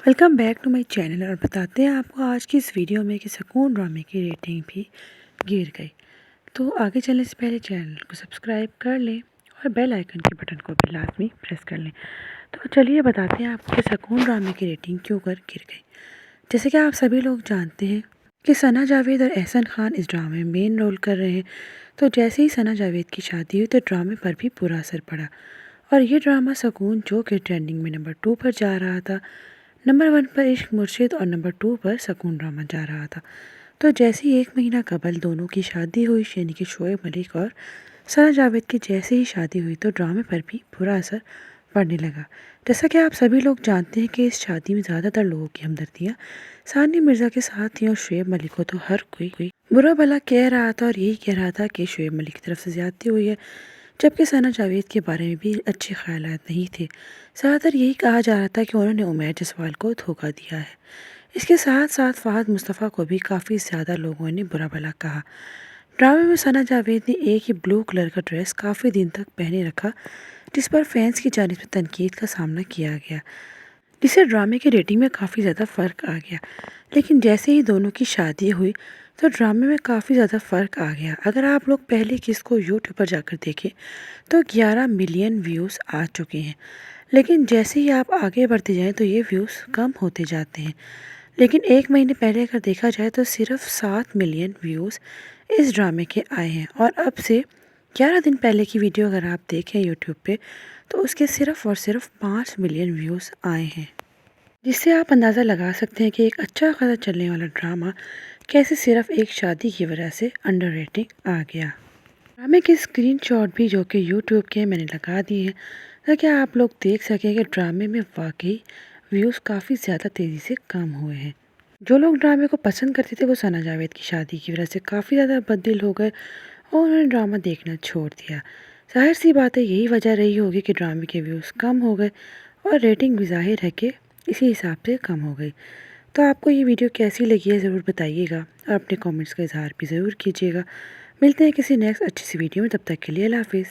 Welcome back to my channel اور بتاتے ہیں آپ کو آج کی اس ویڈیو میں کہ سکون ڈرامے کی ریٹنگ بھی گر گئی۔ تو آگے چلنے سے پہلے چینل کو سبسکرائب کر لیں اور بیل آئیکن کے بٹن کو بھی لازمی پریس کر لیں۔ تو چلیے بتاتے ہیں آپ کو کہ سکون ڈرامے کی ریٹنگ کیوں گر گئی۔ جیسے کہ آپ سبھی لوگ جانتے ہیں کہ ثنا جاوید اور احسن خان اس ڈرامے میں مین رول کر رہے ہیں، تو جیسے ہی ثنا جاوید کی شادی ہوئی تو ڈرامے پر بھی برا اثر پڑا اور یہ ڈرامہ سکون جو کہ ٹرینڈنگ میں نمبر 2 پر جا رہا تھا، نمبر 1 پر عشق مرشد اور نمبر 2 پر سکون ڈرامہ جا رہا تھا۔ تو جیسے ہی 1 مہینہ قبل دونوں کی شادی ہوئی، یعنی کہ شعیب ملک اور ثنا جاوید کی جیسے ہی شادی ہوئی تو ڈرامے پر بھی برا اثر پڑنے لگا۔ جیسا کہ آپ سبھی لوگ جانتے ہیں کہ اس شادی میں زیادہ تر لوگوں کی ہمدردیاں ثانیہ مرزا کے ساتھ تھیں اور شعیب ملک کو تو ہر کوئی برا بھلا کہہ رہا تھا اور یہی کہہ رہا تھا کہ شعیب ملک کی طرف سے زیادتی ہوئی ہے، جبکہ ثنا جاوید کے بارے میں بھی اچھے خیالات نہیں تھے۔ زیادہ تر یہی کہا جا رہا تھا کہ انہوں نے عمیر جسوال کو دھوکہ دیا ہے۔ اس کے ساتھ ساتھ فہد مصطفیٰ کو بھی کافی زیادہ لوگوں نے برا بھلا کہا۔ ڈرامے میں ثنا جاوید نے ایک ہی بلو کلر کا ڈریس کافی دن تک پہنے رکھا، جس پر فینس کی جانب سے تنقید کا سامنا کیا گیا، جس سے ڈرامے کی ریٹنگ میں کافی زیادہ فرق آ گیا۔ لیکن جیسے ہی دونوں کی شادی ہوئی تو ڈرامے میں کافی زیادہ فرق آ گیا۔ اگر آپ لوگ پہلے قسط کو یوٹیوب پر جا کر دیکھیں تو 11 ملین ویوز آ چکے ہیں، لیکن جیسے ہی آپ آگے بڑھتے جائیں تو یہ ویوز کم ہوتے جاتے ہیں۔ لیکن 1 مہینے پہلے اگر دیکھا جائے تو صرف 7 ملین ویوز اس ڈرامے کے آئے ہیں، اور اب سے 11 دن پہلے کی ویڈیو اگر آپ دیکھیں یوٹیوب پہ تو اس کے صرف اور صرف 5 ملین ویوز آئے ہیں، جس سے آپ اندازہ لگا سکتے ہیں کہ ایک اچھا خاصا چلنے والا ڈرامہ کیسے صرف ایک شادی کی وجہ سے انڈر ریٹنگ آ گیا۔ ڈرامے کے اسکرین شاٹ بھی جو کہ یوٹیوب کے میں نے لگا دیے ہیں تاکہ آپ لوگ دیکھ سکیں کہ ڈرامے میں واقعی ویوز کافی زیادہ تیزی سے کم ہوئے ہیں۔ جو لوگ ڈرامے کو پسند کرتے تھے وہ ثنا جاوید کی شادی کی وجہ سے کافی زیادہ بددل ہو گئے اور انہوں نے ڈرامہ دیکھنا چھوڑ دیا۔ ظاہر سی بات ہے یہی وجہ رہی ہوگی کہ ڈرامے کے ویوز کم ہو گئے اور ریٹنگ بھی ظاہر ہے کہ اسی حساب سے کم ہو گئی۔ تو آپ کو یہ ویڈیو کیسی لگی ہے ضرور بتائیے گا اور اپنے کامنٹس کا اظہار بھی ضرور کیجیے گا۔ ملتے ہیں کسی نیکسٹ اچھی سی ویڈیو میں، تب تک کے لیے اللہ حافظ۔